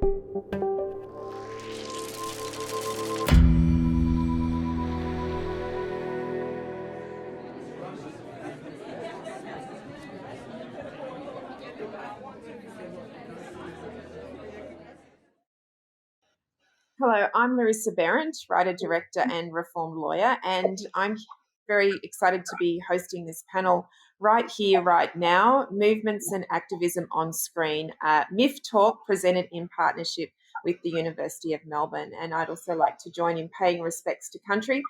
Hello, I'm Larissa Behrendt, writer, director, and reformed lawyer, and I'm very excited to be hosting this panel right here, right now, Movements and Activism on Screen, MIFF Talk, presented in partnership with the University of Melbourne. And I'd also like to join in paying respects to country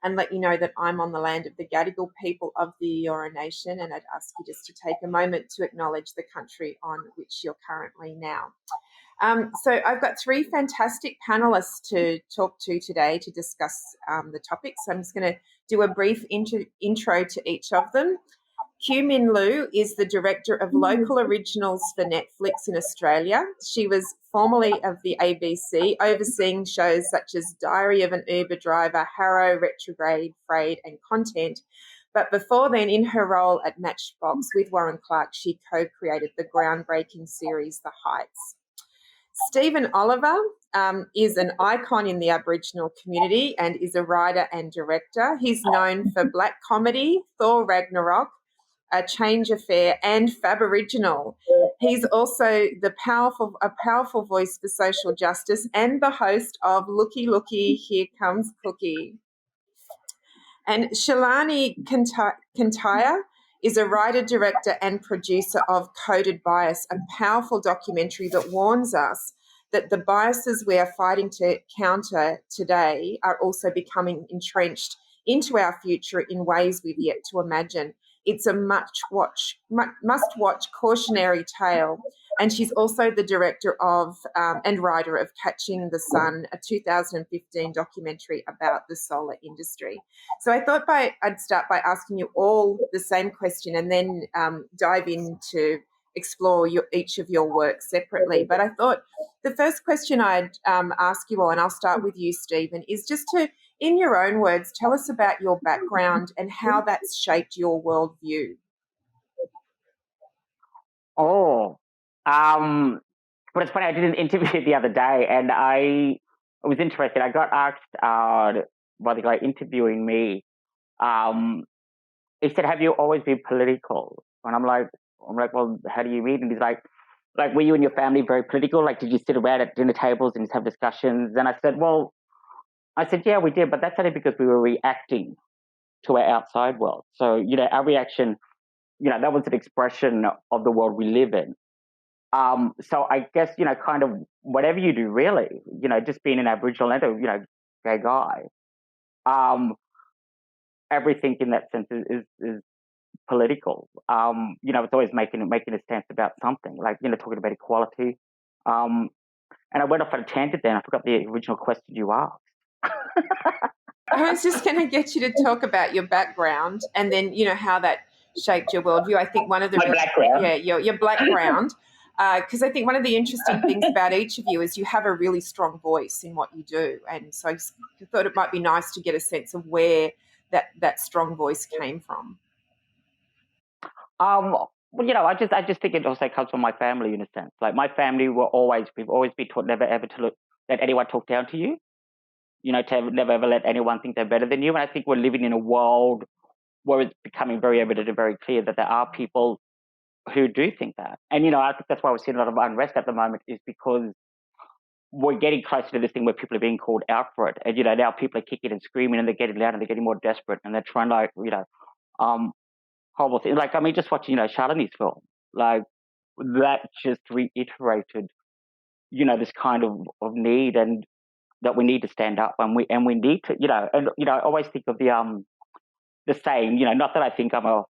and let you know that I'm on the land of the Gadigal people of the Eora Nation, and I'd ask you just to take a moment to acknowledge the country on which you're currently now. So I've got three fantastic panelists to talk to today to discuss the topics. So I'm just going to do a brief intro to each of them. Minh Lu is the director of local originals for Netflix in Australia. She was formerly of the ABC, overseeing shows such as Diary of an Uber Driver, Harrow, Retrograde, Frayed, and Content. But before then, in her role at Matchbox with Warren Clark, she co-created the groundbreaking series The Heights. Stephen Oliver is an icon in the Aboriginal community and is a writer and director. He's known for Black Comedy, Thor Ragnarok, A Change Affair, and Faboriginal. He's also a powerful voice for social justice and the host of Looky, Looky, Here Comes Cooky. And Shalini Kantayya is a writer, director, and producer of Coded Bias, a powerful documentary that warns us that the biases we are fighting to counter today are also becoming entrenched into our future in ways we've yet to imagine. It's a must-watch cautionary tale. And she's also the director of and writer of Catching the Sun, a 2015 documentary about the solar industry. So I thought I'd start by asking you all the same question and then dive into explore each of your work separately. But I thought the first question I'd ask you all, and I'll start with you, Stephen, is just to, in your own words, tell us about your background and how that's shaped your worldview. But it's funny, I did an interview the other day and I was interested. I got asked by the guy interviewing me, he said, have you always been political? And I'm like, well, how do you mean? And he's like, were you and your family very political? Like, did you sit around at dinner tables and just have discussions? And I said, yeah, we did, but that's only because we were reacting to our outside world. So, our reaction, that was an expression of the world we live in. So I guess, kind of whatever you do, really, just being an Aboriginal and a, gay guy, everything in that sense is political. It's always making a stance about something, like, talking about equality. And I went off on a tangent then. I forgot the original question you asked. I was just going to get you to talk about your background and then, how that shaped your worldview. I think one of the background. Yeah, your background. Because I think one of the interesting things about each of you is you have a really strong voice in what you do. And so I thought it might be nice to get a sense of where that strong voice came from. Well, I just think it also comes from my family in a sense. Like my family we've always been taught never ever to let anyone talk down to you. To never ever let anyone think they're better than you. And I think we're living in a world where it's becoming very evident and very clear that there are people who do think that. And, I think that's why we're seeing a lot of unrest at the moment, is because we're getting closer to this thing where people are being called out for it. And, now people are kicking and screaming and they're getting loud and they're getting more desperate and they're trying horrible things. Like, just watching, Shalini's film, like that just reiterated, this kind of need and that we need to stand up and we need to, I always think of the saying, not that I think I'm a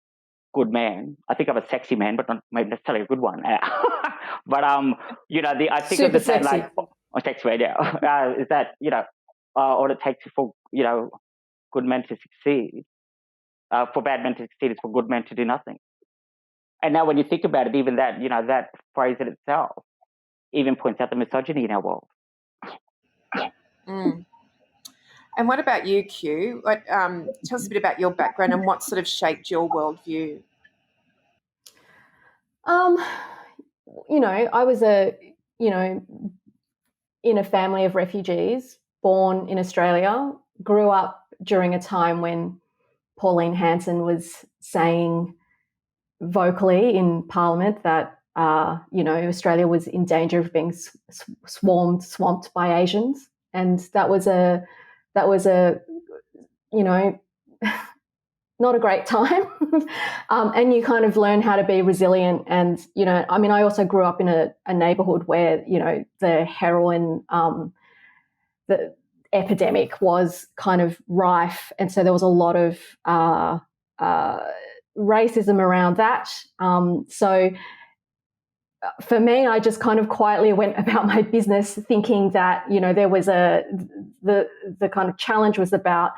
good man. I think I'm a sexy man, but not maybe necessarily a good one. But I think Super of the same sexy. like sexy man. Yeah, is that all it takes for good men to succeed, for bad men to succeed is for good men to do nothing. And now when you think about it, even that that phrase in itself even points out the misogyny in our world. Mm. And what about you, Q? Tell us a bit about your background and what sort of shaped your worldview. I was in a family of refugees, born in Australia, grew up during a time when Pauline Hanson was saying vocally in Parliament that Australia was in danger of being swamped by Asians, and that was a not a great time. And you kind of learn how to be resilient. And I also grew up in a neighbourhood where the heroin the epidemic was kind of rife, and so there was a lot of racism around that. So for me, I just kind of quietly went about my business, thinking that there was the kind of challenge was about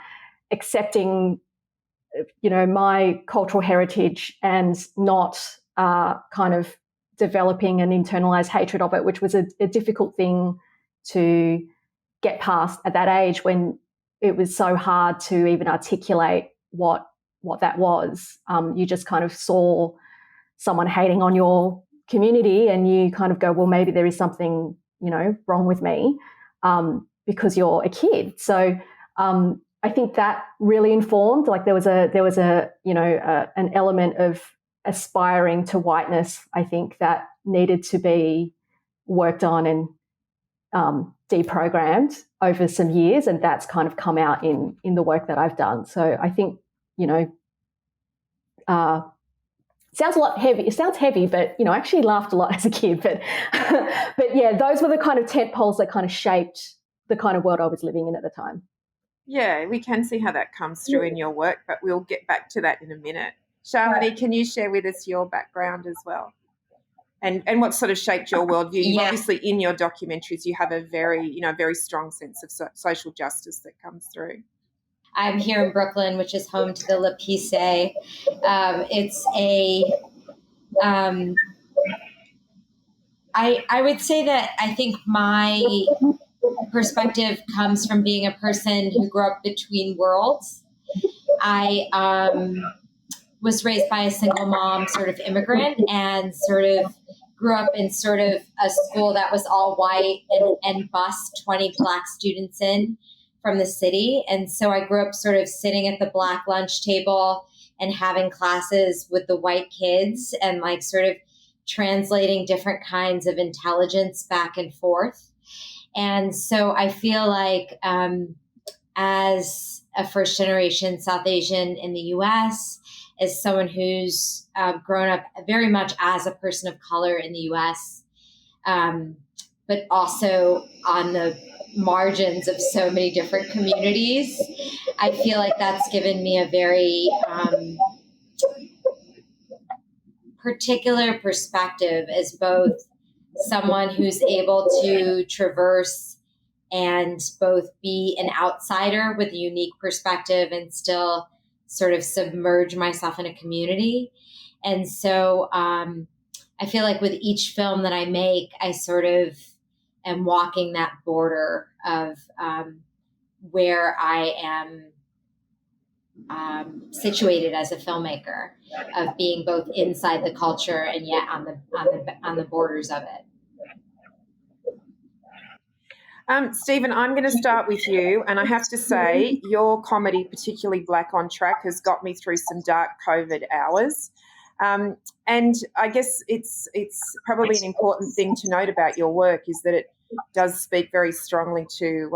accepting my cultural heritage and not kind of developing an internalized hatred of it, which was a difficult thing to get past at that age, when it was so hard to even articulate what that was. You just kind of saw someone hating on your community and you kind of go, well, maybe there is something, wrong with me, because you're a kid. So I think that really informed, like there was an element of aspiring to whiteness, I think, that needed to be worked on and deprogrammed over some years, and that's kind of come out in the work that I've done. So I think, sounds a lot heavy. It sounds heavy, but I actually laughed a lot as a kid. But but yeah, those were the kind of tent poles that kind of shaped the kind of world I was living in at the time. Yeah, we can see how that comes through in your work, but we'll get back to that in a minute. Shalini, can you share with us your background as well? And what sort of shaped your worldview? You've obviously, in your documentaries, you have a very strong sense of social justice that comes through. I'm here in Brooklyn, which is home to the Looky. It's I would say that I think my perspective comes from being a person who grew up between worlds. I was raised by a single mom, sort of immigrant, and sort of grew up in sort of a school that was all white and bused 20 Black students in from the city. And so I grew up sort of sitting at the Black lunch table and having classes with the white kids and like sort of translating different kinds of intelligence back and forth. And so I feel like as a first generation South Asian in the US, as someone who's grown up very much as a person of color in the US, but also on the margins of so many different communities, I feel like that's given me a very particular perspective as both someone who's able to traverse and both be an outsider with a unique perspective and still sort of submerge myself in a community. And so I feel like with each film that I make, I sort of am walking that border of where I am situated as a filmmaker, of being both inside the culture and yet on the borders of it. Stephen, I'm going to start with you, and I have to say your comedy, particularly Black on Track, has got me through some dark COVID hours. And I guess it's probably an important thing to note about your work is that it does speak very strongly to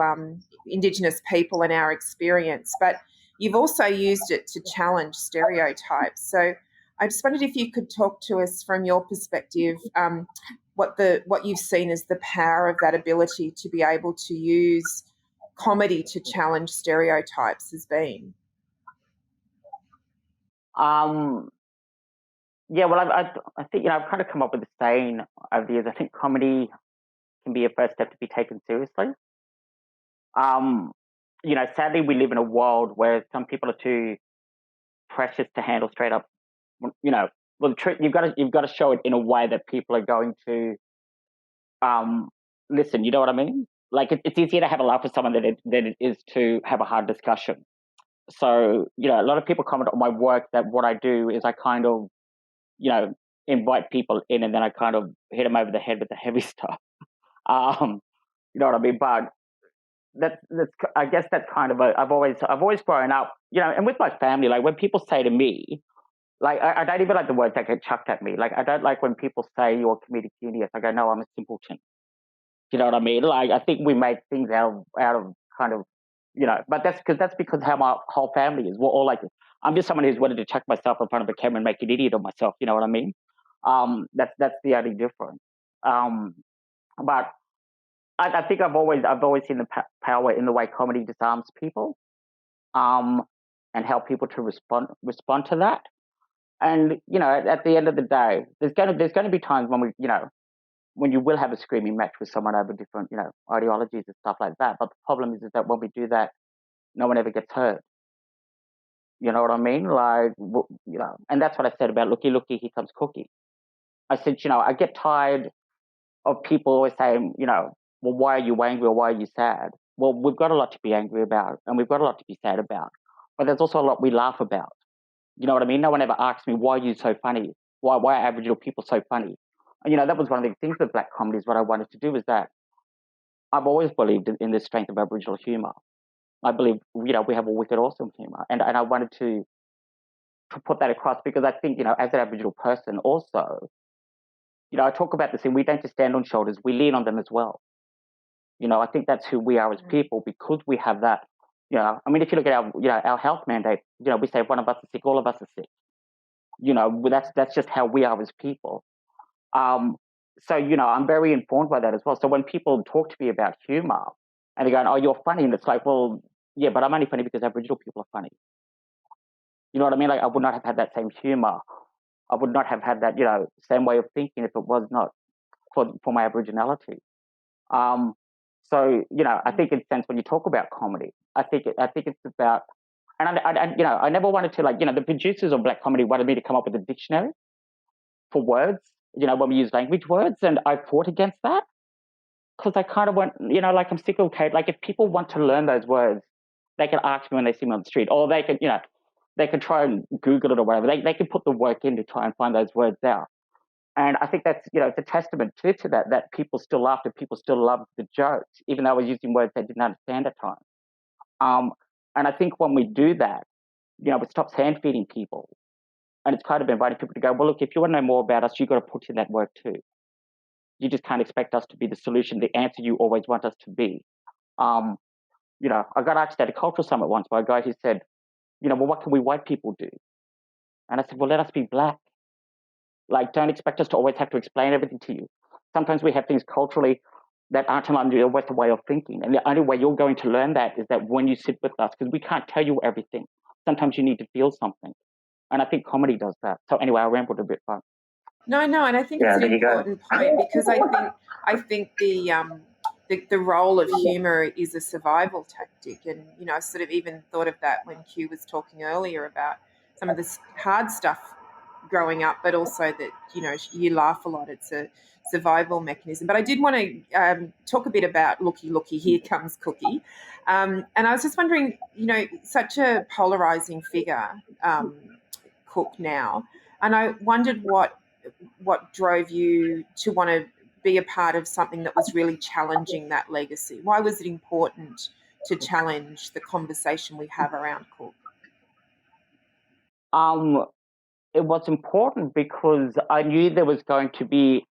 Indigenous people and our experience, but you've also used it to challenge stereotypes. So I just wondered if you could talk to us from your perspective what you've seen as the power of that ability to be able to use comedy to challenge stereotypes has been. Yeah, well, I think, I've kind of come up with a saying over the years. I think comedy can be a first step to be taken seriously. Sadly, we live in a world where some people are too precious to handle straight up. Well, the truth, you've got to show it in a way that people are going to listen. You know what I mean? Like it's easier to have a laugh with someone than it is to have a hard discussion. So a lot of people comment on my work that what I do is I kind of invite people in and then I kind of hit them over the head with the heavy stuff. You know what I mean? But that's I guess that's kind of I've always grown up, and with my family, like when people say to me, like I don't even like the words that get chucked at me. Like I don't like when people say you're a comedic genius. I go, no, I'm a simpleton. You know what I mean? Like I think we make things out of kind of, but that's because how my whole family is. We're all like, I'm just someone who's wanted to chuck myself in front of a camera and make an idiot of myself. You know what I mean? That's the only difference. But I think I've always seen the power in the way comedy disarms people, and help people to respond to that. And at the end of the day, there's going to be times when when you will have a screaming match with someone over different ideologies and stuff like that. But the problem is that when we do that, no one ever gets hurt. You know what I mean? Like and that's what I said about Looky, here comes Cooky. I said, I get tired of people always saying, well, why are you angry or why are you sad? Well, we've got a lot to be angry about and we've got a lot to be sad about. But there's also a lot we laugh about. You know what I mean? No one ever asks me, why are you so funny? Why are Aboriginal people so funny? And, that was one of the things with black comedy is what I wanted to do is that I've always believed in the strength of Aboriginal humour. I believe, we have a wicked awesome humour. And I wanted to put that across because I think, as an Aboriginal person also, I talk about this and we don't just stand on shoulders, we lean on them as well. I think that's who we are as people because we have that, I mean, if you look at our health mandate, we say if one of us is sick, all of us are sick. That's just how we are as people. So, I'm very informed by that as well. So when people talk to me about humour and they're going, oh, you're funny. And it's like, well, yeah, but I'm only funny because Aboriginal people are funny. You know what I mean? Like I would not have had that same humour. I would not have had that, same way of thinking if it was not for my Aboriginality. So, I think in a sense when you talk about comedy, I think it's about, and I never wanted to the producers of black comedy wanted me to come up with a dictionary for words, when we use language words, and I fought against that because I kind of went, I'm sick of Kate. Like if people want to learn those words, they can ask me when they see me on the street, or they can, they can try and Google it or whatever. They can put the work in to try and find those words out. And I think that's, it's a testament to that people still laughed and people still loved the jokes, even though I was using words they didn't understand at times. And I think when we do that, it stops hand feeding people. And it's kind of inviting people to go, well, look, if you want to know more about us, you've got to put in that work too. You just can't expect us to be the solution, the answer you always want us to be. I got asked at a cultural summit once by a guy who said, well, what can we white people do? And I said, well, let us be black. Like, don't expect us to always have to explain everything to you. Sometimes we have things culturally that aren't aligned with your Western way of thinking. And the only way you're going to learn that is that when you sit with us, because we can't tell you everything. Sometimes you need to feel something. And I think comedy does that. So anyway, I rambled a bit, but No, and I think it's an important point because I think the role of humour is a survival tactic, and I sort of even thought of that when Q was talking earlier about some of this hard stuff growing up, but also that you laugh a lot. It's a survival mechanism. But I did want to talk a bit about Looky, here comes Cooky, and I was just wondering, such a polarising figure, Cook now, and I wondered what drove you to want to be a part of something that was really challenging that legacy. Why was it important to challenge the conversation we have around Cook? It was important because I knew there was going to be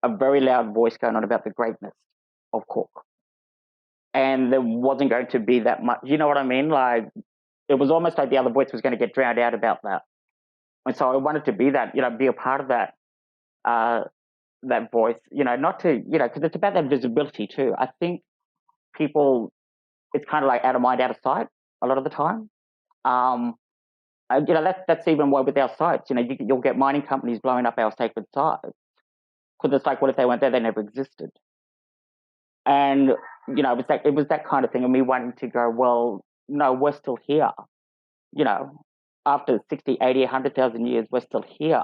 a very loud voice going on about the greatness of Cook. And there wasn't going to be that much, you know what I mean? Like, it was almost like the other voice was going to get drowned out about that. And so I wanted to be that, be a part of that, that voice, not to, because it's about that visibility too. I think people, it's kind of like out of mind, out of sight a lot of the time. That's even why with our sites, you'll get mining companies blowing up our sacred sites because it's like, what if they weren't there? They never existed. And, it was that kind of thing. And me wanting to go, well, no, we're still here. After 60, 80, 100,000 years, we're still here.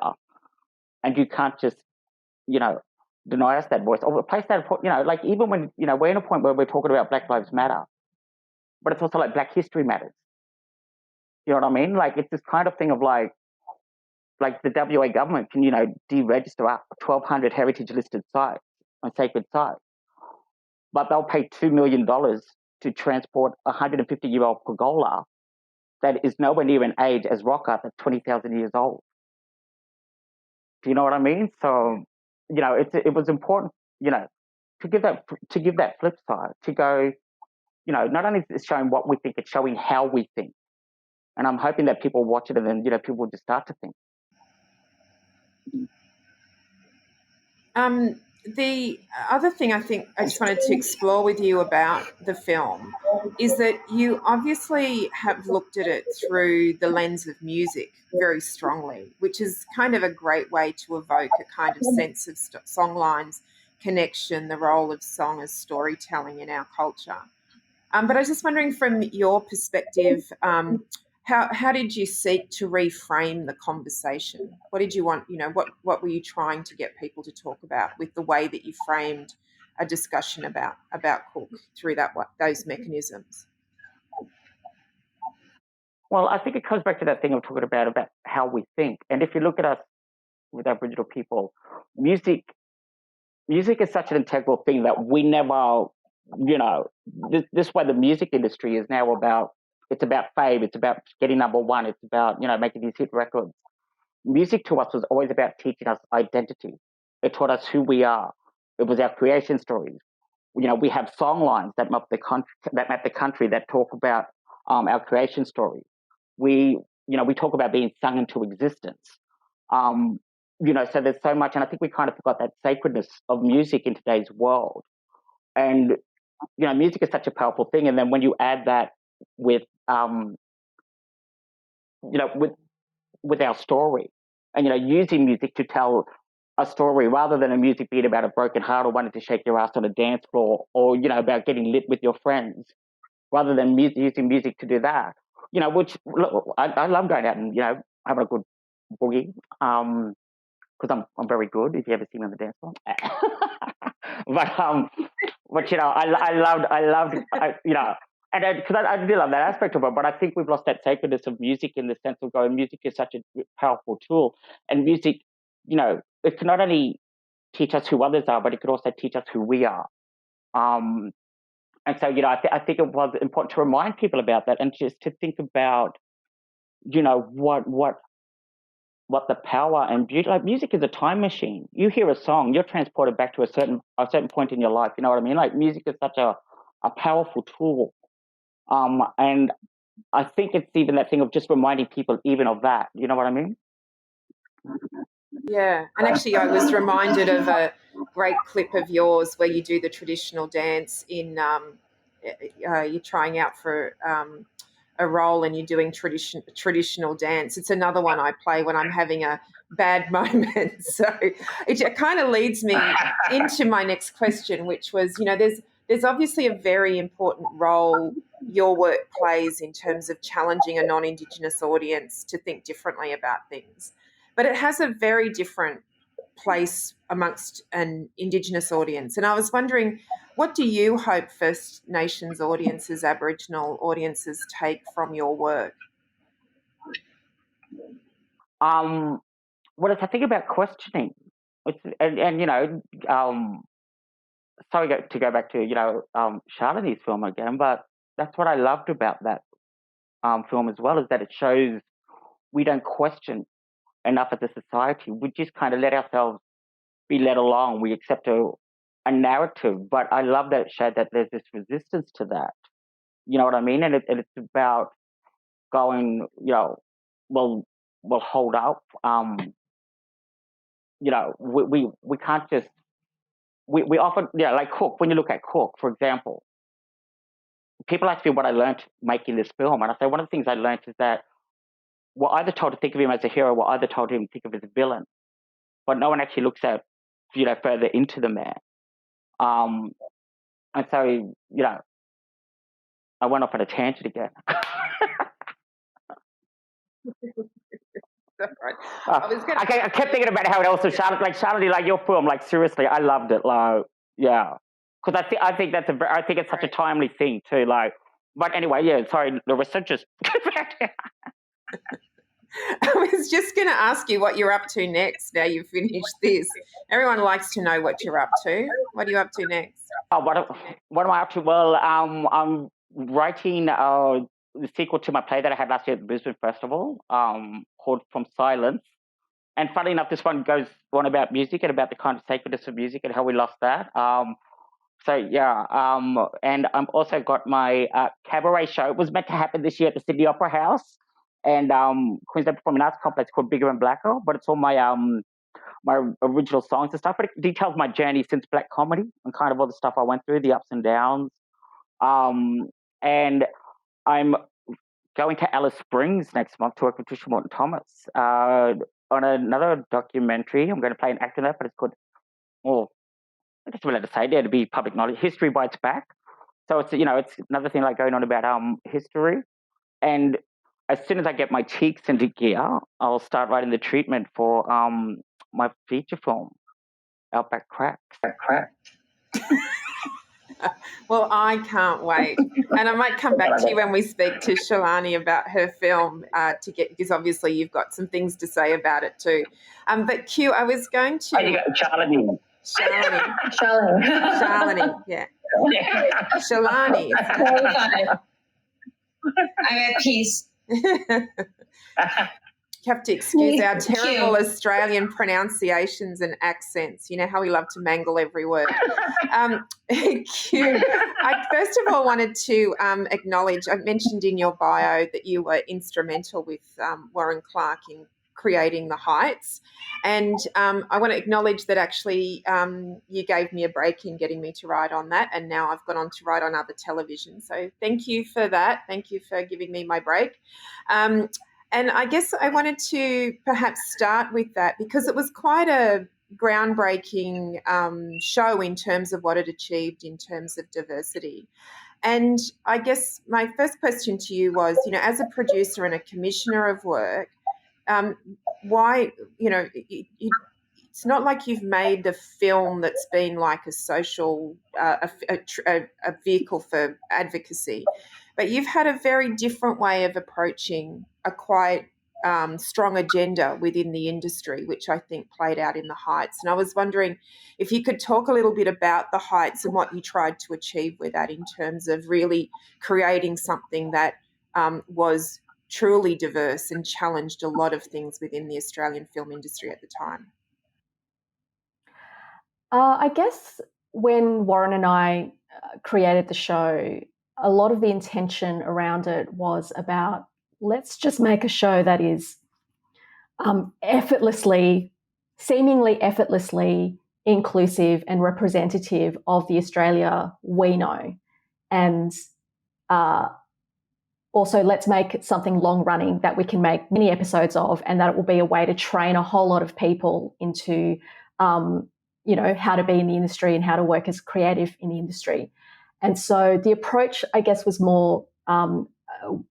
And you can't just, deny us that voice or replace that, like even when, we're in a point where we're talking about Black Lives Matter, but it's also like Black History Matters. You know what I mean? Like, it's this kind of thing of like the WA government can, deregister up 1,200 heritage listed sites and sacred sites. but they'll pay $2 million to transport a 150-year-old pergola that is nowhere near an age as rock art that's 20,000 years old. Do you know what I mean? So, it was important, to give that flip side, to go, not only is it showing what we think, it's showing how we think. And I'm hoping that people watch it and then, people will just start to think. The other thing I think I just wanted to explore with you about the film is that you obviously have looked at it through the lens of music very strongly, which is kind of a great way to evoke a kind of sense of songlines, connection, the role of song as storytelling in our culture. But I was just wondering, from your perspective, how did you seek to reframe the conversation? What did you want? What were you trying to get people to talk about with the way that you framed a discussion about Cook through those mechanisms? Well, I think it comes back to that thing I'm talking about how we think. And if you look at us with Aboriginal people, music is such an integral thing that we never, this way the music industry is now about. It's about fame. It's about getting number one. It's about, making these hit records. Music to us was always about teaching us identity. It taught us who we are. It was our creation stories. We have song lines that map the country that talk about our creation story. We talk about being sung into existence. So there's so much, and I think we kind of forgot that sacredness of music in today's world. And, music is such a powerful thing. And then when you add that with with our story, and using music to tell a story rather than a music beat about a broken heart or wanting to shake your ass on a dance floor, or about getting lit with your friends, rather than using music to do that. Which I love going out and having a good boogie, because I'm very good. If you ever see me on the dance floor, but I loved And because I really love that aspect of it, but I think we've lost that sacredness of music in the sense of going, music is such a powerful tool. And music, it can not only teach us who others are, but it could also teach us who we are. And so, I think it was important to remind people about that, and just to think about, what the power and beauty, like music is a time machine. You hear a song, you're transported back to a certain point in your life. You know what I mean? Like, music is such a powerful tool. And I think it's even that thing of just reminding people even of that. You know what I mean? Yeah. And actually, I was reminded of a great clip of yours where you do the traditional dance in, you're trying out for a role and you're doing traditional dance. It's another one I play when I'm having a bad moment. So it kind of leads me into my next question, which was, there's obviously a very important role your work plays in terms of challenging a non-Indigenous audience to think differently about things. But it has a very different place amongst an Indigenous audience. And I was wondering, what do you hope First Nations audiences, Aboriginal audiences take from your work? Well, it's I think about questioning. Sorry to go back to, Shalini's film again, but that's what I loved about that film as well, is that it shows we don't question enough as a society. We just kind of let ourselves be led along. We accept a narrative, but I love that it showed that there's this resistance to that. You know what I mean? And it's about going, well, hold up. We can't just, we often, like Cook, when you look at Cook, for example, people ask me what I learned making this film. And I say, one of the things I learned is that we're either told to think of him as a hero, we're either told him to think of him as a villain, but no one actually looks at, further into the man. And so, I went off on a tangent again. Right. I kept thinking about how it also Shalini, like your film, like seriously, I loved it. Like, yeah, because I think it's such a timely thing too. Like, but anyway, yeah. Sorry, Larissa, just. I was just going to ask you what you're up to next. Now you've finished this. Everyone likes to know what you're up to. What are you up to next? What am I up to? Well, I'm writing the sequel to my play that I had last year at the Brisbane Festival, called From Silence. And funnily enough, this one goes on about music and about the kind of sacredness of music and how we lost that. And I'm also got my cabaret show. It was meant to happen this year at the Sydney Opera House and Queensland Performing Arts Complex, called Bigger and Blacker. But it's all my original songs and stuff. But it details my journey since black comedy and kind of all the stuff I went through, the ups and downs. And I'm going to Alice Springs next month to work with Tricia Morton Thomas on another documentary. I'm going to play an actor in that, but it's called, I guess I'm allowed to say, there to be public knowledge, History Bites Back. So it's another thing like going on about history. And as soon as I get my cheeks into gear, I'll start writing the treatment for my feature film, Outback Cracks. Well, I can't wait. And I might come back to you when we speak to Shalini about her film because obviously you've got some things to say about it too. But Q, I was going to... Shalini, yeah. Shalini. I'm at peace. You have to excuse our terrible Australian pronunciations and accents. You know how we love to mangle every word. Q, I first of all wanted to acknowledge, I mentioned in your bio that you were instrumental with Warren Clark in creating The Heights. And I want to acknowledge that actually you gave me a break in getting me to write on that, and now I've gone on to write on other television. So thank you for that. Thank you for giving me my break. And I guess I wanted to perhaps start with that because it was quite a groundbreaking show in terms of what it achieved in terms of diversity. And I guess my first question to you was, as a producer and a commissioner of work, why, it's not like you've made the film that's been like a social, a vehicle for advocacy, but you've had a very different way of approaching a quite strong agenda within the industry, which I think played out in The Heights. And I was wondering if you could talk a little bit about The Heights and what you tried to achieve with that in terms of really creating something that was truly diverse and challenged a lot of things within the Australian film industry at the time. I guess when Warren and I created the show, a lot of the intention around it was about, let's just make a show that is seemingly effortlessly inclusive and representative of the Australia we know. And also, let's make something long running that we can make many episodes of, and that it will be a way to train a whole lot of people into, how to be in the industry and how to work as creative in the industry. And so the approach, I guess, was more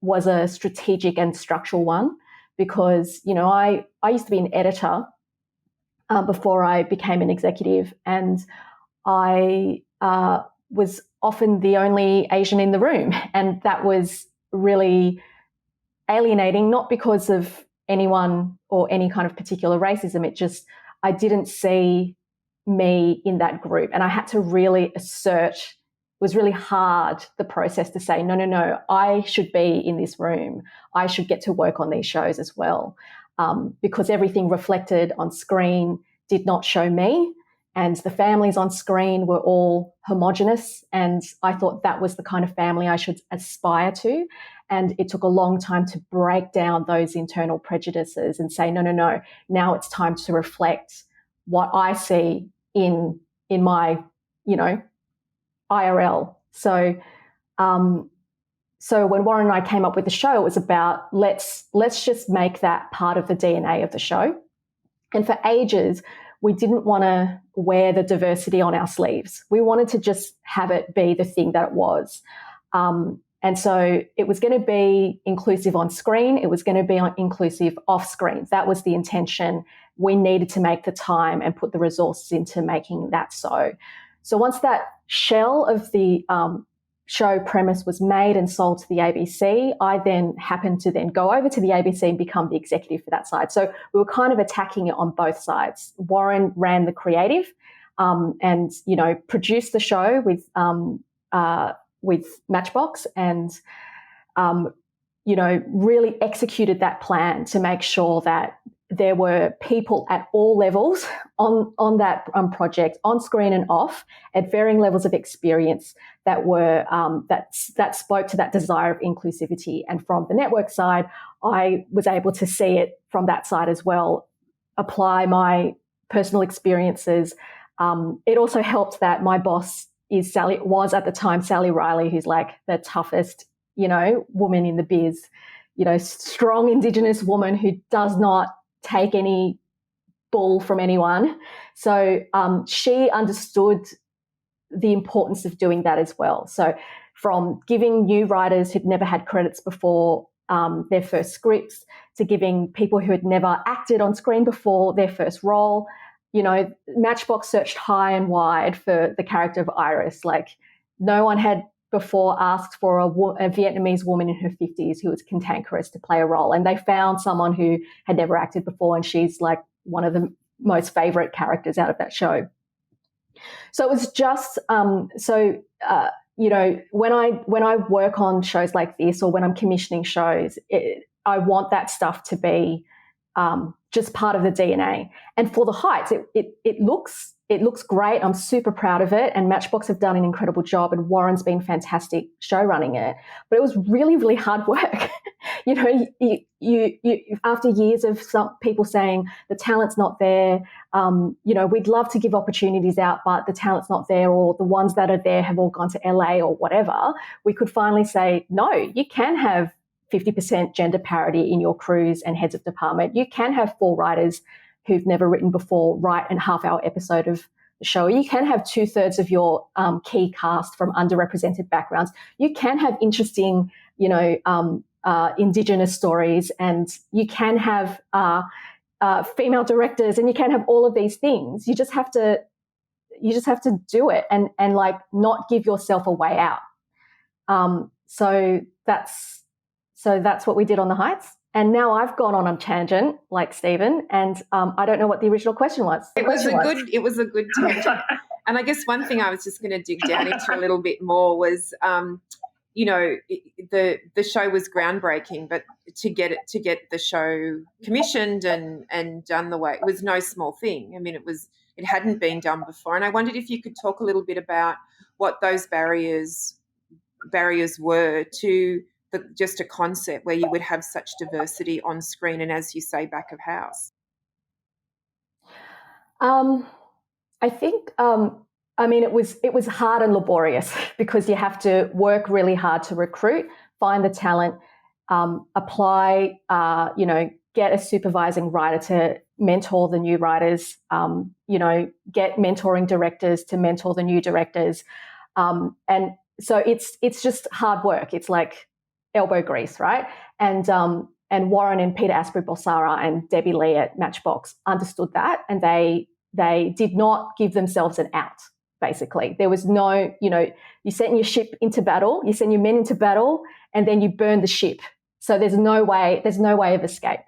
was a strategic and structural one because, I used to be an editor before I became an executive, and I was often the only Asian in the room, and that was really alienating, not because of anyone or any kind of particular racism. It just, I didn't see me in that group, and I had to really assert. It was really hard, the process, to say, no, I should be in this room. I should get to work on these shows as well, because everything reflected on screen did not show me, and the families on screen were all homogenous, and I thought that was the kind of family I should aspire to. And it took a long time to break down those internal prejudices and say, no, now it's time to reflect what I see in my, IRL. So when Warren and I came up with the show, it was about let's just make that part of the DNA of the show. And for ages, we didn't want to wear the diversity on our sleeves. We wanted to just have it be the thing that it was. And so it was going to be inclusive on screen. It was going to be inclusive off screen. That was the intention. We needed to make the time and put the resources into making that so. So once that shell of the show premise was made and sold to the ABC, I then happened to then go over to the ABC and become the executive for that side. So we were kind of attacking it on both sides. Warren ran the creative, and produced the show with Matchbox, and really executed that plan to make sure that there were people at all levels on that project, on screen and off, at varying levels of experience that were that spoke to that desire of inclusivity. And from the network side, I was able to see it from that side as well, apply my personal experiences. It also helped that my boss was at the time Sally Riley, who's like the toughest, woman in the biz, strong Indigenous woman who does not take any bull from anyone. So she understood the importance of doing that as well. So from giving new writers who'd never had credits before their first scripts, to giving people who had never acted on screen before their first role. Matchbox searched high and wide for the character of Iris. Like, no one had before asked for a Vietnamese woman in her 50s who was cantankerous to play a role. And they found someone who had never acted before, and she's like one of the most favourite characters out of that show. So it was just when I work on shows like this, or when I'm commissioning shows, I want that stuff to be just part of the DNA. And for The Heights, it looks great. I'm super proud of it, and Matchbox have done an incredible job, and Warren's been fantastic show running it. But it was really, really hard work. You after years of some people saying the talent's not there, we'd love to give opportunities out, but the talent's not there, or the ones that are there have all gone to LA or whatever. We could finally say, no, you can have 50% gender parity in your crews and heads of department. You can have 4 writers who've never written before write a half-hour episode of the show. You can have 2/3 of your key cast from underrepresented backgrounds. You can have interesting, Indigenous stories, and you can have female directors, and you can have all of these things. You just have to do it and like not give yourself a way out. So that's what we did on The Heights. And now I've gone on a tangent like Stephen, and I don't know what the original question was. It was a good tangent. And I guess one thing I was just going to dig down into a little bit more was, the show was groundbreaking, but to get the show commissioned and done the way, it was no small thing. I mean, it hadn't been done before. And I wondered if you could talk a little bit about what those barriers were to just a concept where you would have such diversity on screen and, as you say, back of house. I think, it was hard and laborious because you have to work really hard to recruit, find the talent, apply, get a supervising writer to mentor the new writers, get mentoring directors to mentor the new directors. And so it's just hard work. It's like elbow grease, right? And Warren and Peter Asprey-Balsara and Debbie Lee at Matchbox understood that, and they did not give themselves an out, basically. There was no, you send your ship into battle, you send your men into battle, and then you burn the ship. So there's no way of escape.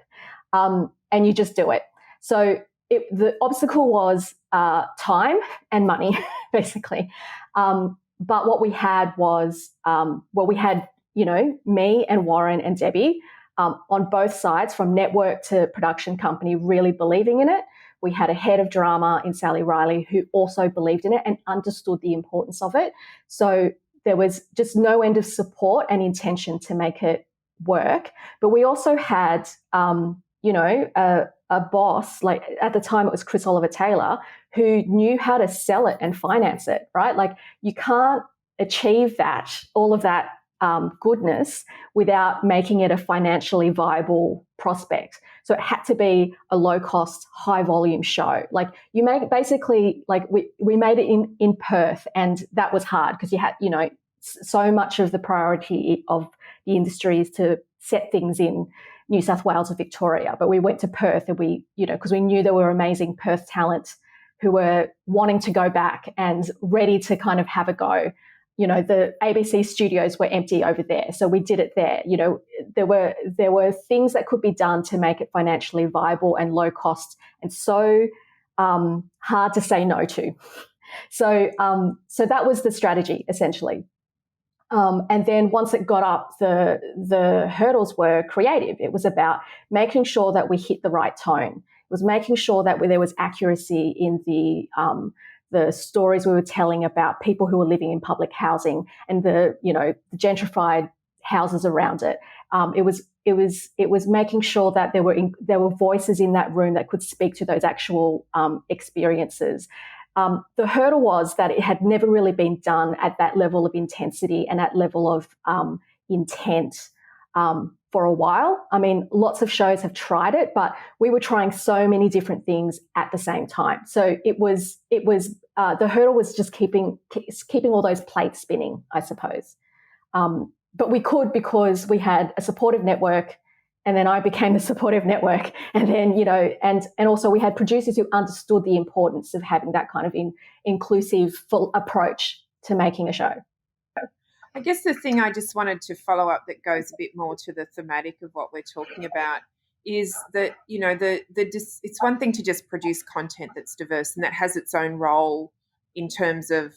And you just do it. So the obstacle was time and money, basically. But what we had was, we had me and Warren and Debbie on both sides, from network to production company, really believing in it. We had a head of drama in Sally Riley who also believed in it and understood the importance of it. So there was just no end of support and intention to make it work. But we also had, a boss, like at the time it was Chris Oliver Taylor, who knew how to sell it and finance it, right? Like, you can't achieve all of that goodness without making it a financially viable prospect. So it had to be a low-cost, high-volume show. Like, you make basically, like we made it in Perth, and that was hard because you had, so much of the priority of the industry is to set things in New South Wales or Victoria. But we went to Perth, and because we knew there were amazing Perth talent who were wanting to go back and ready to kind of have a go. The ABC studios were empty over there, so we did it there. There were things that could be done to make it financially viable and low cost, and so hard to say no to. So that was the strategy, essentially. And then once it got up, the hurdles were creative. It was about making sure that we hit the right tone. It was making sure that there was accuracy in the stories we were telling about people who were living in public housing and the gentrified houses around it. It was making sure that there were voices in that room that could speak to those actual experiences. The hurdle was that it had never really been done at that level of intensity and at level of intent for a while. I mean, lots of shows have tried it, but we were trying so many different things at the same time. So it was the hurdle was just keeping all those plates spinning, I suppose. But we could because we had a supportive network, and then I became the supportive network. And then, and also we had producers who understood the importance of having that kind of inclusive full approach to making a show. I guess the thing I just wanted to follow up that goes a bit more to the thematic of what we're talking about is that, it's one thing to just produce content that's diverse and that has its own role in terms of,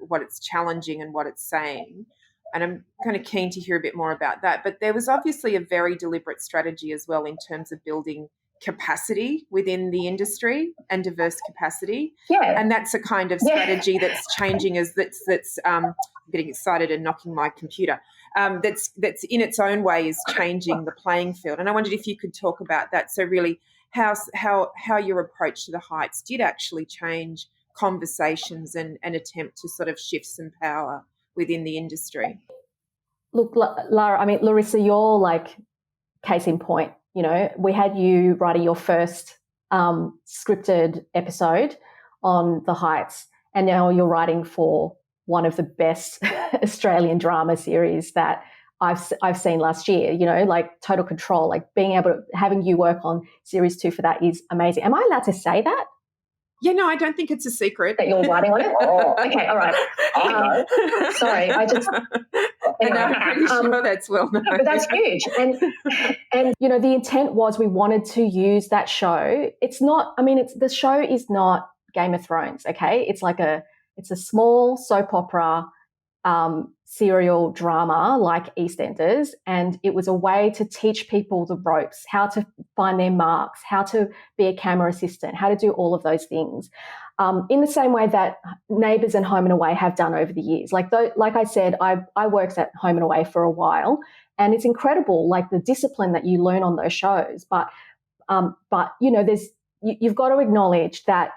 what it's challenging and what it's saying. And I'm kind of keen to hear a bit more about that. But there was obviously a very deliberate strategy as well in terms of building capacity within the industry and diverse capacity. Yeah. And that's a kind of strategy that's changing I'm getting excited and knocking my computer. That's in its own way is changing the playing field. And I wondered if you could talk about that. So really how your approach to the Heights did actually change conversations and attempt to sort of shift some power within the industry. Look, Larissa, you're like case in point. We had you writing your first scripted episode on the Heights, and now you're writing for one of the best Australian drama series that I've seen last year. Like Total Control. Like having you work on series 2 for that is amazing. Am I allowed to say that? Yeah, no, I don't think it's a secret. That you're writing on it? Oh, okay, all right. Sorry, Anyway, I'm pretty sure that's well known. But that's huge. And the intent was we wanted to use that show. The show is not Game of Thrones, okay? It's a small soap opera serial drama like EastEnders, and it was a way to teach people the ropes, how to find their marks, how to be a camera assistant, how to do all of those things, in the same way that Neighbours and Home and Away have done over the years. Like I said, I worked at Home and Away for a while, and it's incredible, like the discipline that you learn on those shows. But you've got to acknowledge that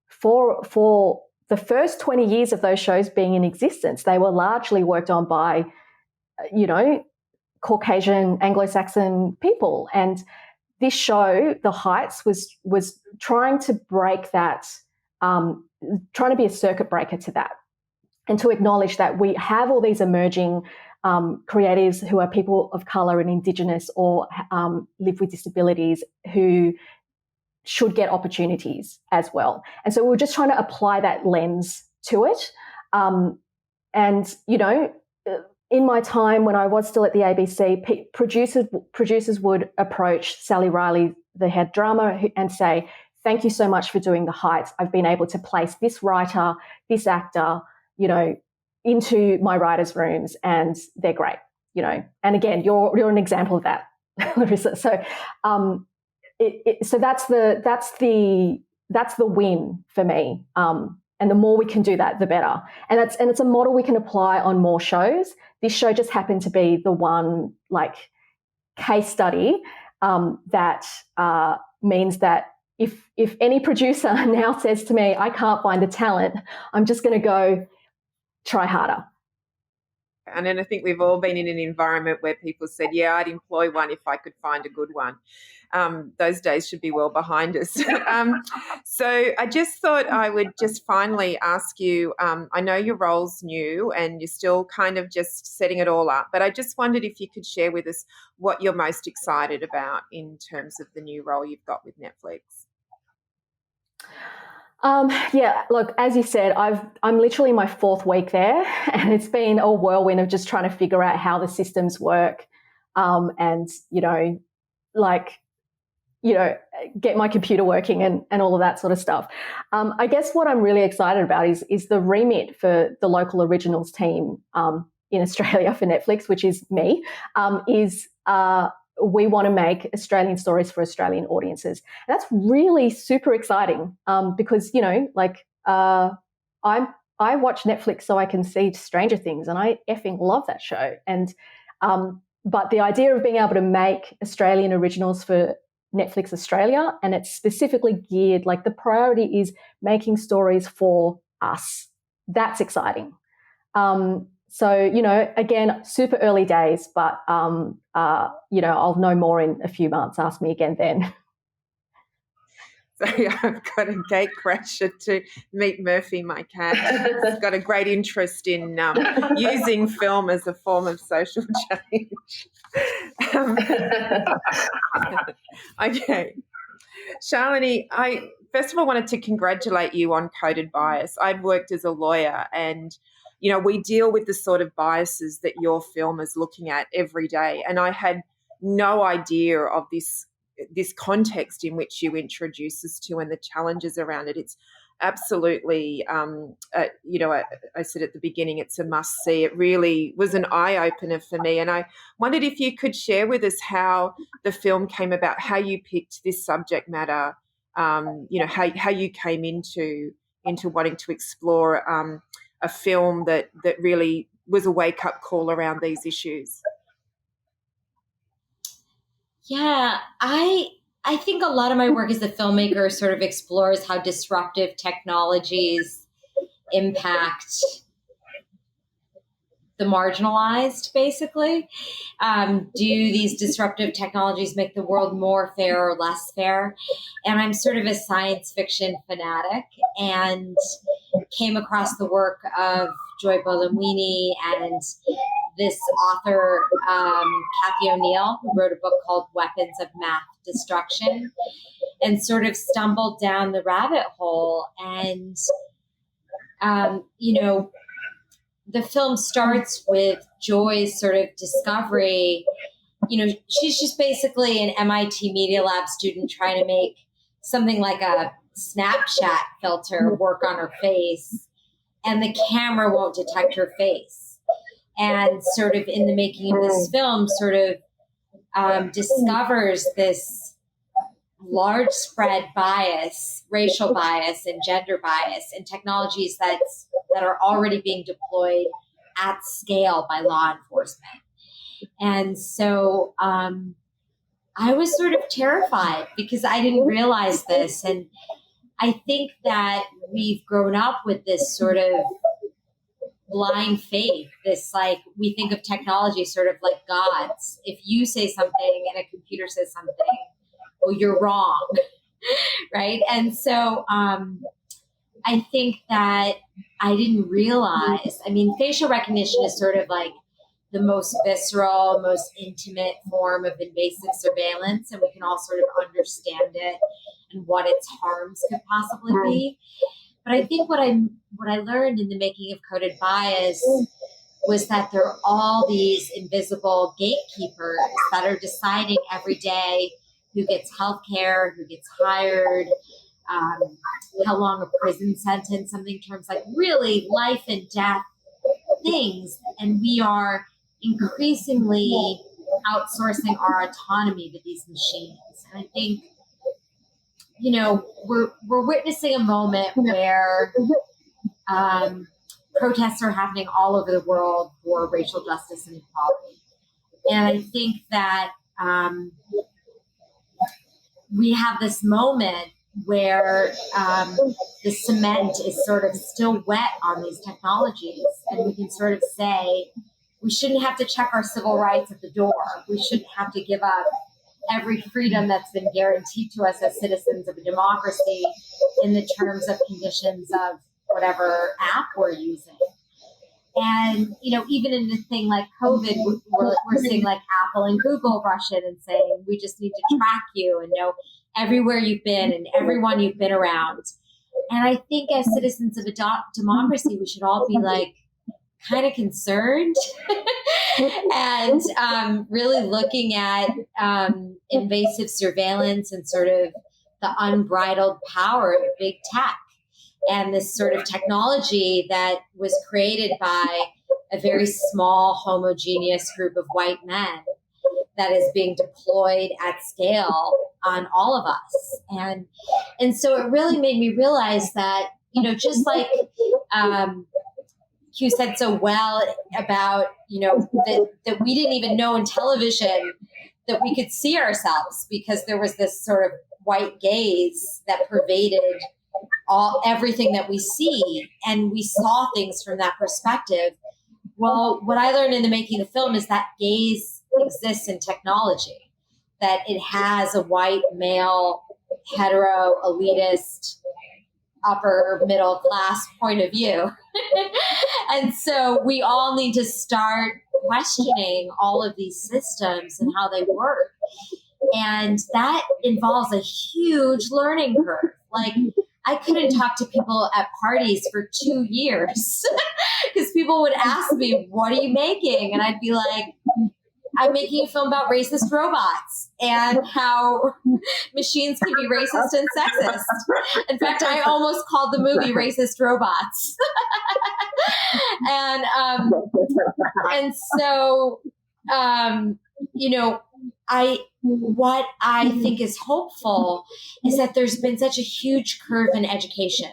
for the first 20 years of those shows being in existence, they were largely worked on by, Caucasian Anglo-Saxon people. And this show, The Heights, was trying to break that, trying to be a circuit breaker to that, and to acknowledge that we have all these emerging creatives who are people of colour and Indigenous or live with disabilities who should get opportunities as well. And so we were just trying to apply that lens to it. In my time when I was still at the ABC, producers would approach Sally Riley, the head drama, and say, thank you so much for doing The Heights. I've been able to place this writer, this actor, into my writers' rooms, and they're great, And again, you're an example of that, Larissa. So so that's the win for me. And the more we can do that, the better. And it's a model we can apply on more shows. This show just happened to be the one case study that means that if any producer now says to me, I can't find the talent, I'm just going to go try harder. And then I think we've all been in an environment where people said, yeah, I'd employ one if I could find a good one. Those days should be well behind us. So I just thought I would just finally ask you, I know your role's new and you're still kind of just setting it all up, but I just wondered if you could share with us what you're most excited about in terms of the new role you've got with Netflix. Look, as you said, I'm literally my 4th week there, and it's been a whirlwind of just trying to figure out how the systems work. get my computer working and all of that sort of stuff. I guess what I'm really excited about is the remit for the local originals team in Australia for Netflix, which is me, we want to make Australian stories for Australian audiences. And that's really super exciting because, I watch Netflix so I can see Stranger Things, and I effing love that show. And but the idea of being able to make Australian originals for Netflix Australia, and it's specifically geared, like the priority is making stories for us. That's exciting. So, again, super early days, but, I'll know more in a few months. Ask me again then. So I've got a gate crasher to meet Murphy, my cat. He's got a great interest in using film as a form of social change. Okay. Shalini, I first of all wanted to congratulate you on Coded Bias. I've worked as a lawyer, and we deal with the sort of biases that your film is looking at every day. And I had no idea of this context in which you introduce us to and the challenges around it. It's absolutely, I said at the beginning, it's a must-see. It really was an eye-opener for me. And I wondered if you could share with us how the film came about, how you picked this subject matter, how you came into wanting to explore a film that really was a wake-up call around these issues. Yeah, I think a lot of my work as a filmmaker sort of explores how disruptive technologies impact the marginalized, basically. Do these disruptive technologies make the world more fair or less fair? And I'm sort of a science fiction fanatic and came across the work of Joy Buolamwini and this author, Kathy O'Neill, who wrote a book called Weapons of Math Destruction, and sort of stumbled down the rabbit hole. And, the film starts with Joy's sort of discovery. She's just basically an MIT Media Lab student trying to make something like a Snapchat filter work on her face, and the camera won't detect her face. And sort of in the making of this film, sort of discovers this large spread bias, racial bias and gender bias in technologies that are already being deployed at scale by law enforcement. And so I was sort of terrified because I didn't realize this. And I think that we've grown up with this sort of blind faith, this like, we think of technology sort of like gods. If you say something and a computer says something, well, you're wrong, right? And so I think that I didn't realize, facial recognition is sort of like the most visceral, most intimate form of invasive surveillance, and we can all sort of understand it and what its harms could possibly be. But I think what I learned in the making of Coded Bias was that there are all these invisible gatekeepers that are deciding every day who gets healthcare, who gets hired, how long a prison sentence, something terms like really life and death things. And we are increasingly outsourcing our autonomy to these machines. And I think, we're witnessing a moment where protests are happening all over the world for racial justice and equality. And I think that we have this moment where the cement is sort of still wet on these technologies, and we can sort of say, we shouldn't have to check our civil rights at the door. We shouldn't have to give up every freedom that's been guaranteed to us as citizens of a democracy in the terms of conditions of whatever app we're using. And, even in the thing like COVID, we're seeing like Apple and Google rush in and saying, we just need to track you and know everywhere you've been and everyone you've been around. And I think as citizens of a democracy, we should all be like kind of concerned and really looking at invasive surveillance and sort of the unbridled power of big tech and this sort of technology that was created by a very small, homogeneous group of white men that is being deployed at scale on all of us. And so it really made me realize that, you know, just like Hugh said so well about, you know, that we didn't even know in television that we could see ourselves because there was this sort of white gaze that pervaded everything that we see, and we saw things from that perspective. Well, what I learned in the making of the film is that gaze exists in technology, that it has a white male, hetero, elitist, upper middle class point of view. And so we all need to start questioning all of these systems and how they work. And that involves a huge learning curve. Like, I couldn't talk to people at parties for 2 years because people would ask me, what are you making? And I'd be like, I'm making a film about racist robots and how machines can be racist and sexist. In fact, I almost called the movie Racist Robots. And so, you know, what I think is hopeful is that there's been such a huge curve in education.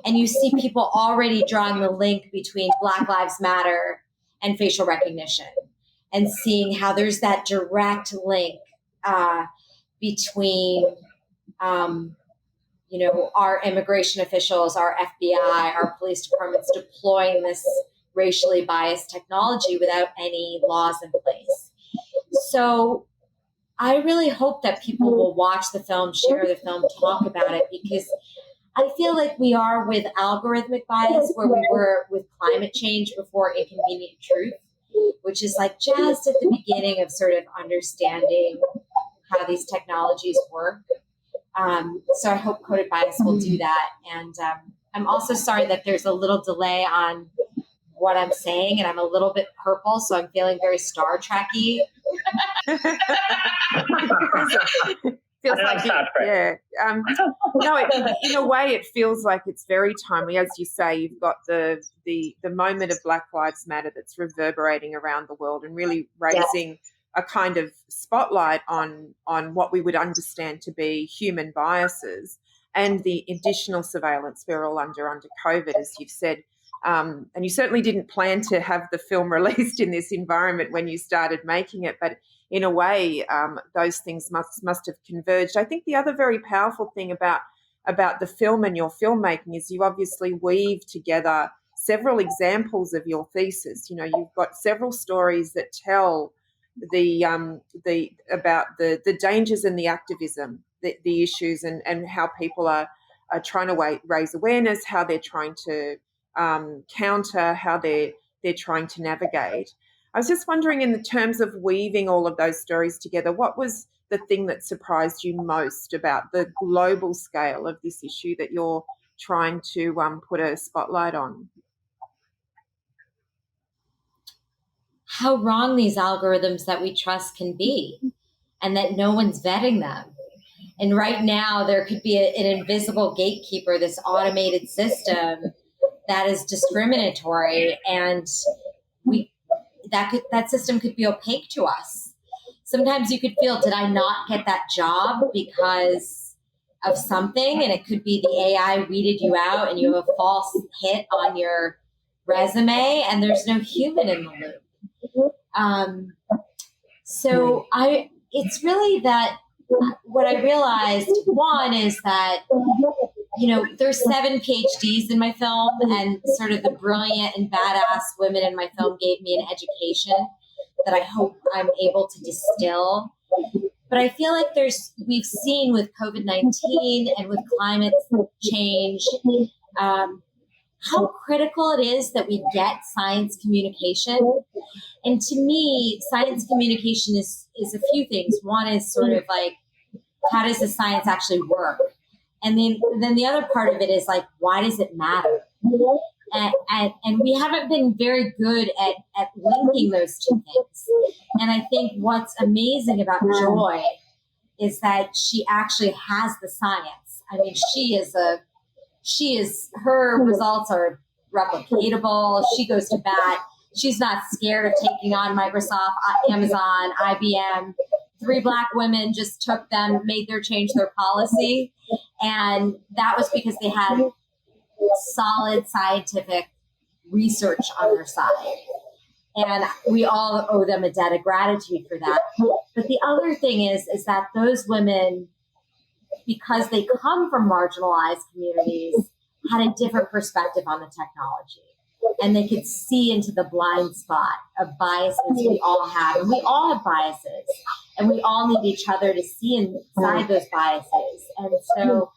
And you see people already drawing the link between Black Lives Matter and facial recognition, and seeing how there's that direct link between, you know, our immigration officials, our FBI, our police departments deploying this racially biased technology without any laws in place. So I really hope that people will watch the film, share the film, talk about it, because I feel like we are with algorithmic bias where we were with climate change before Inconvenient Truth, which is like just at the beginning of sort of understanding how these technologies work. So I hope Coded Bias will do that. And I'm also sorry that there's a little delay on what I'm saying, and I'm a little bit purple, so I'm feeling very Star Trek-y. Feels like yeah. No, in a way, it feels like it's very timely. As you say, you've got the moment of Black Lives Matter that's reverberating around the world and really raising a kind of spotlight on what we would understand to be human biases and the additional surveillance we're all under COVID, as you've said. And you certainly didn't plan to have the film released in this environment when you started making it, but in a way, those things must have converged. I think the other very powerful thing about the film and your filmmaking is you obviously weave together several examples of your thesis. You know, you've got several stories that tell about the dangers and the activism, the issues, and how people are trying to raise awareness, how they're trying to counter, how they're trying to navigate. I was just wondering, in the terms of weaving all of those stories together, what was the thing that surprised you most about the global scale of this issue that you're trying to put a spotlight on? How wrong these algorithms that we trust can be, and that no one's vetting them. And right now, there could be an invisible gatekeeper, this automated system that is discriminatory, and that system could be opaque to us. Sometimes you could feel, did I not get that job because of something? And it could be the AI weeded you out and you have a false hit on your resume and there's no human in the loop. It's really that what I realized, one, is that, you know, there's 7 PhDs in my film, and sort of the brilliant and badass women in my film gave me an education that I hope I'm able to distill. But I feel like we've seen with COVID-19 and with climate change, how critical it is that we get science communication. And to me, science communication is a few things. One is sort of like, how does the science actually work? And then the other part of it is like, why does it matter? And we haven't been very good at linking those two things. And I think what's amazing about Joy is that she actually has the science. I mean, her results are replicatable. She goes to bat. She's not scared of taking on Microsoft, Amazon, IBM. 3 Black women just took them, made their change their policy. And that was because they had solid scientific research on their side. And we all owe them a debt of gratitude for that. But the other thing is that those women, because they come from marginalized communities, had a different perspective on the technology. And they could see into the blind spot of biases we all have. And we all have biases. And we all need each other to see inside those biases. And so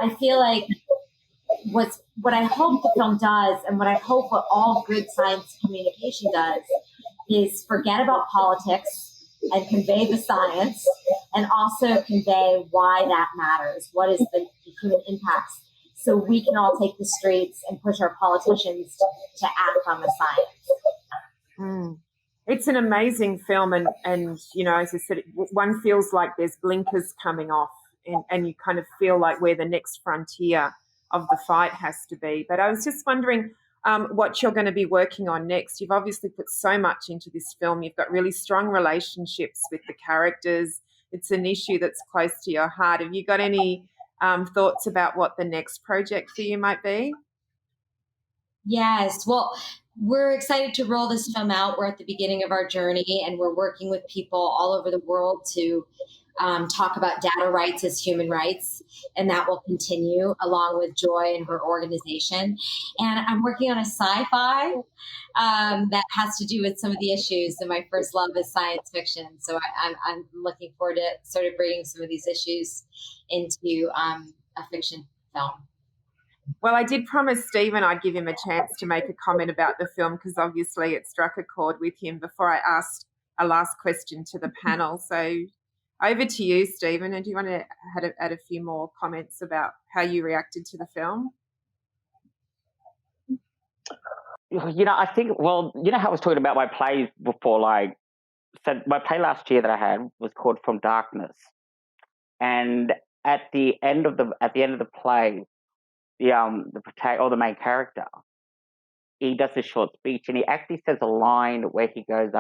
I feel like what I hope the film does, and what I hope what all good science communication does, is forget about politics and convey the science, and also convey why that matters. What is the human impacts? So we can all take the streets and push our politicians to act on the science. It's an amazing film, and you know, as I said, one feels like there's blinkers coming off, and you kind of feel like where the next frontier of the fight has to be. But I was just wondering what you're going to be working on next. You've obviously put so much into this film. You've got really strong relationships with the characters. It's an issue that's close to your heart. Have you got any thoughts about what the next project for you might be? Yes. Well, we're excited to roll this film out. We're at the beginning of our journey, and we're working with people all over the world to talk about data rights as human rights, and that will continue along with Joy and her organization. And I'm working on a sci-fi that has to do with some of the issues, and my first love is science fiction. So I'm looking forward to sort of bringing some of these issues into a fiction film. Well, I did promise Stephen I'd give him a chance to make a comment about the film, because obviously it struck a chord with him before I asked a last question to the panel. So over to you, Stephen. And do you want to add a few more comments about how you reacted to the film? You know, I think, well, you know how I was talking about my plays before, like, so my play last year that I had was called From Darkness. And at the end of the play, the main character, he does a short speech, and he actually says a line where he goes,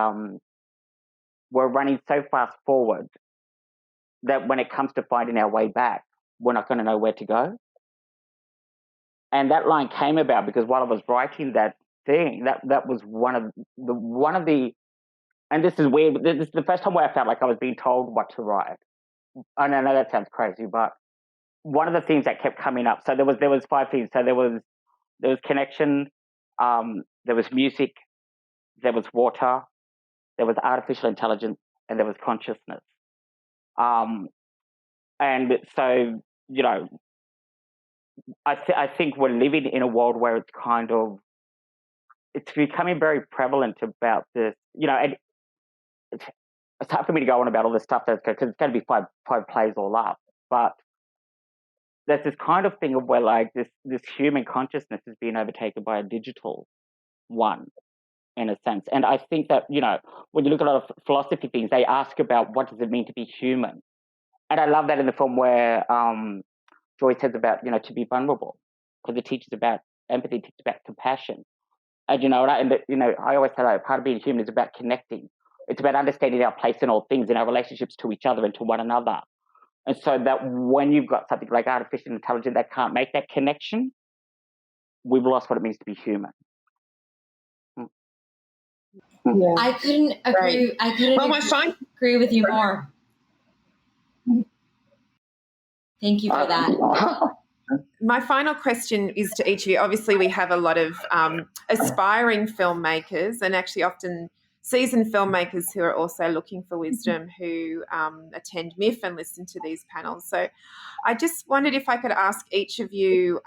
we're running so fast forward that when it comes to finding our way back, we're not going to know where to go. And that line came about because while I was writing that thing, that was one of the, and this is weird, this is the first time where I felt like I was being told what to write. I know that sounds crazy, but one of the things that kept coming up, so there was 5 things. So there was connection, there was music, there was water, there was artificial intelligence, and there was consciousness. And so, you know, I think we're living in a world where it's becoming very prevalent about this, you know, and it's hard for me to go on about all this stuff because it's going to be five plays all up, but there's this kind of thing of where like this human consciousness is being overtaken by a digital one, in a sense. And I think that, you know, when you look at a lot of philosophy things, they ask about what does it mean to be human. And I love that in the film where Joy says about, you know, to be vulnerable, because it teaches about empathy, it teaches about compassion. And, you know, I always say like, part of being human is about connecting. It's about understanding our place in all things, in our relationships to each other and to one another. And so that when you've got something like artificial intelligence that can't make that connection, we've lost what it means to be human. Yeah. I couldn't agree. Right. I couldn't agree with you more. Thank you for that. My final question is to each of you. Obviously, we have a lot of aspiring filmmakers, and actually often seasoned filmmakers who are also looking for wisdom, who attend MIFF and listen to these panels. So I just wondered if I could ask each of you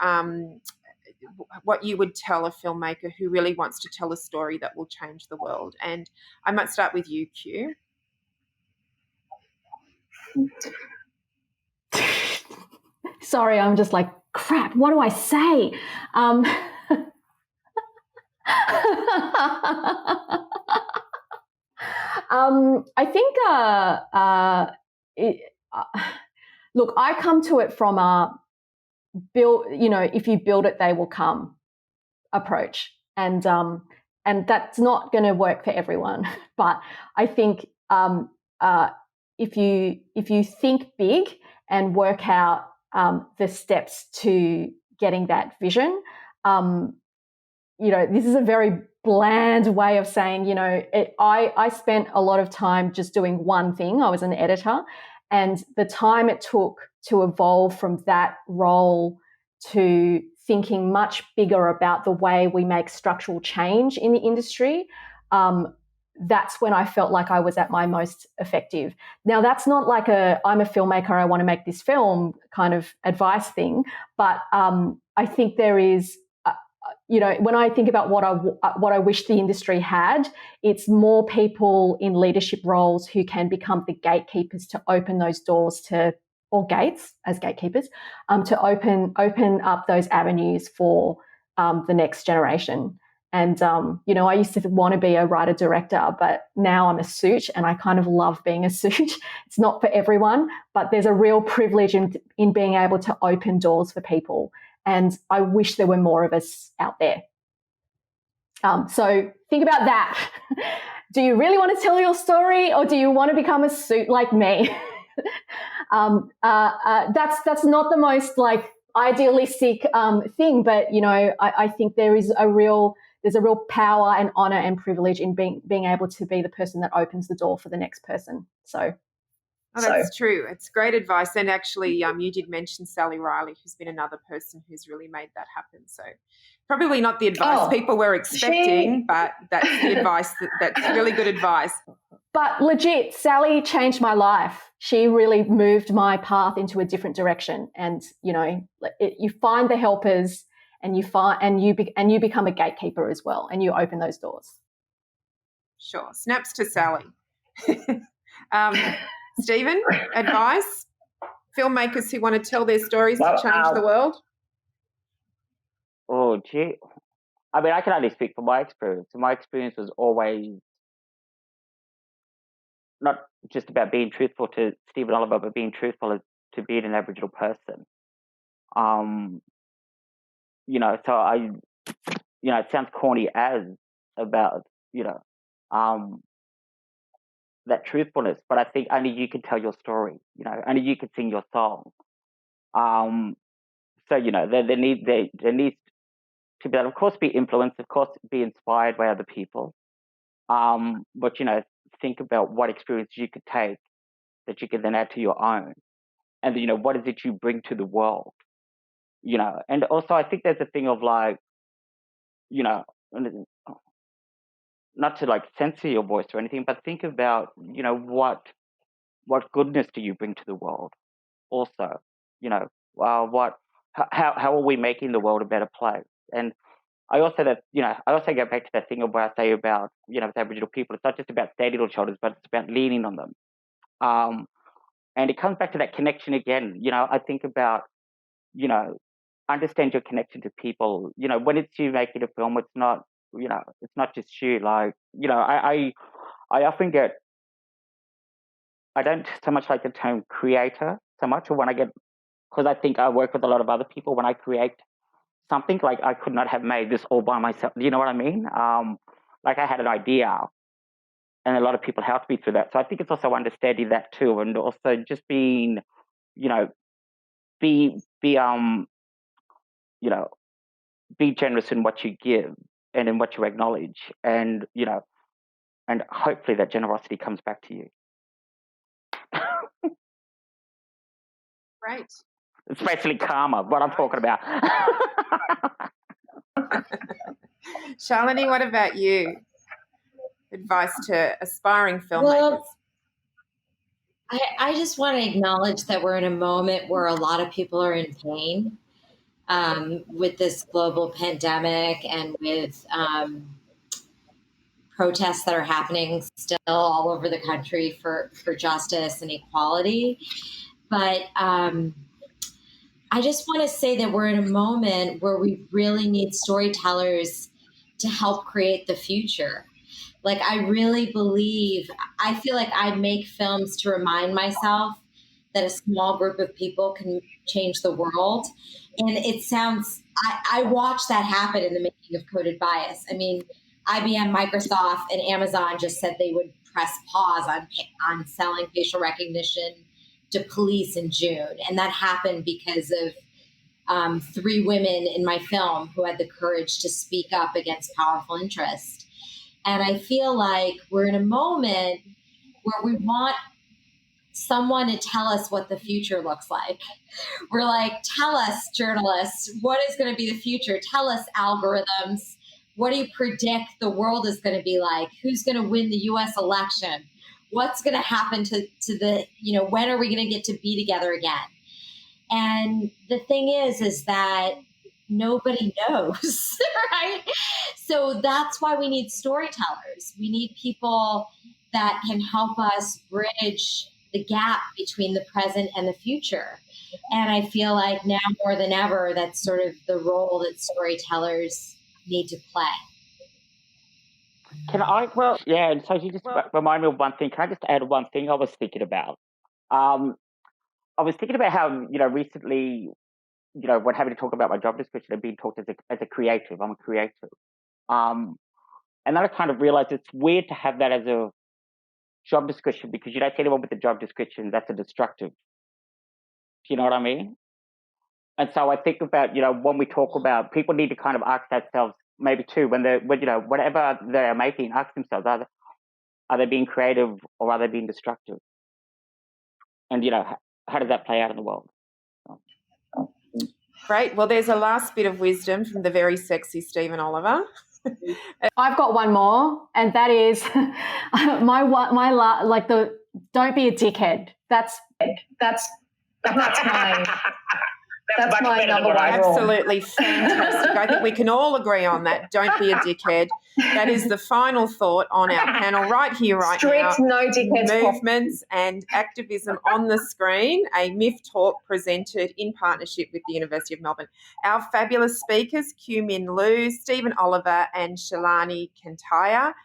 what you would tell a filmmaker who really wants to tell a story that will change the world. And I might start with you, Q. Sorry, I'm just like, crap, what do I say? I think, look, I come to it from a if you build it, they will come approach. And that's not going to work for everyone. But I think if you think big and work out the steps to getting that vision, this is a very bland way of saying, I spent a lot of time just doing one thing. I was an editor, and the time it took to evolve from that role to thinking much bigger about the way we make structural change in the industry, that's when I felt like I was at my most effective. Now, that's not like I'm a filmmaker, I want to make this film kind of advice thing, but I think there is, when I think about what I wish the industry had, it's more people in leadership roles who can become the gatekeepers to open those doors or gates as gatekeepers, to open up those avenues for the next generation. And, I used to want to be a writer-director, but now I'm a suit and I kind of love being a suit. It's not for everyone, but there's a real privilege in being able to open doors for people. And I wish there were more of us out there. So think about that. Do you really want to tell your story, or do you want to become a suit like me? That's not the most idealistic thing, but I think there's a real power and honor and privilege in being able to be the person that opens the door for the next person. So. Oh, that's true. It's great advice. And actually, you did mention Sally Riley, who's been another person who's really made that happen. So probably not the advice people were expecting, but that's the advice that's really good advice. But legit, Sally changed my life. She really moved my path into a different direction. And, you find the helpers and you become a gatekeeper as well, and you open those doors. Sure. Snaps to Sally. Stephen, advice? Filmmakers who want to tell their stories to change the world? Oh, gee. I mean, I can only speak from my experience. My experience was always not just about being truthful to Stephen Oliver, but being truthful to being an Aboriginal person. So I, it sounds corny as about, that truthfulness, but I think only you can tell your story, only you can sing your song. So, there needs to be, of course, be influenced, of course, be inspired by other people. But, think about what experience you could take that you can then add to your own. And, what is it you bring to the world? And also I think there's a thing of not to censor your voice or anything, but think about, what goodness do you bring to the world also? How are we making the world a better place? And I also go back to that thing of what I say about, with Aboriginal people, it's not just about standing on shoulders, but it's about leaning on them. And it comes back to that connection again. I think about, understand your connection to people. When it's you making a film, it's not, it's not just you. I often get, I don't so much like the term creator so much, or when I get, because I think I work with a lot of other people, when I create something, I could not have made this all by myself. Do you know what I mean? I had an idea, and a lot of people helped me through that. So I think it's also understanding that too, and also just being, be generous in what you give and in what you acknowledge, and and hopefully that generosity comes back to you. Great. It's basically karma, what I'm talking about. Shalini, what about you? Advice to aspiring filmmakers? Well, I just want to acknowledge that we're in a moment where a lot of people are in pain with this global pandemic and with protests that are happening still all over the country for justice and equality. But I just want to say that we're in a moment where we really need storytellers to help create the future. Like, I really believe, I feel like I make films to remind myself that a small group of people can change the world. And it sounds, I watched that happen in the making of Coded Bias. I mean, IBM, Microsoft, and Amazon just said they would press pause on selling facial recognition to police in June. And that happened because of 3 women in my film who had the courage to speak up against powerful interest. And I feel like we're in a moment where we want someone to tell us what the future looks like. We're like, tell us, journalists, what is going to be the future? Tell us, algorithms. What do you predict the world is going to be like? Who's going to win the U.S. election? What's going to happen to the, when are we going to get to be together again? And the thing is that nobody knows, right? So that's why we need storytellers. We need people that can help us bridge the gap between the present and the future. And I feel like now more than ever, that's sort of the role that storytellers need to play. Can I? Well, yeah. And so you just remind me of one thing. Can I just add one thing I was thinking about? I was thinking about how, recently, when having to talk about my job description, I've been talked as a creative. I'm a creative. And then I kind of realized it's weird to have that as a job description because you don't see anyone with a job description that's a destructive. Do you know what I mean? And so I think about, when we talk about, people need to kind of ask themselves maybe too, when whatever they're making, ask themselves, are they being creative or are they being destructive? And, how does that play out in the world? Great. Well, there's a last bit of wisdom from the very sexy Stephen Oliver. I've got one more, and that is don't be a dickhead. That's my number one rule. Absolutely fantastic. I think we can all agree on that. Don't be a dickhead. That is the final thought on our panel right here, right now. Strict no dickheads. Movements and activism on the screen, a MIFF talk presented in partnership with the University of Melbourne. Our fabulous speakers, Minh Liu, Stephen Oliver and Shalini Kantayya.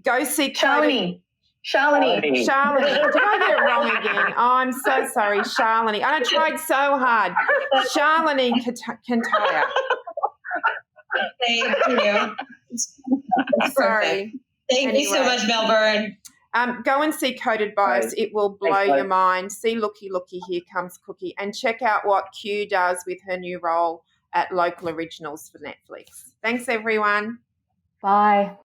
Go see Shalini. Did I get it wrong again? Oh, I'm so sorry, Shalini. I tried so hard. Shalini Kantayya. Thank you. Sorry. Thank you so much, Melbourne. Go and see Coded Bias. It will blow your mind. See Looky, Here Comes Cooky. And check out what Q does with her new role at Local Originals for Netflix. Thanks, everyone. Bye.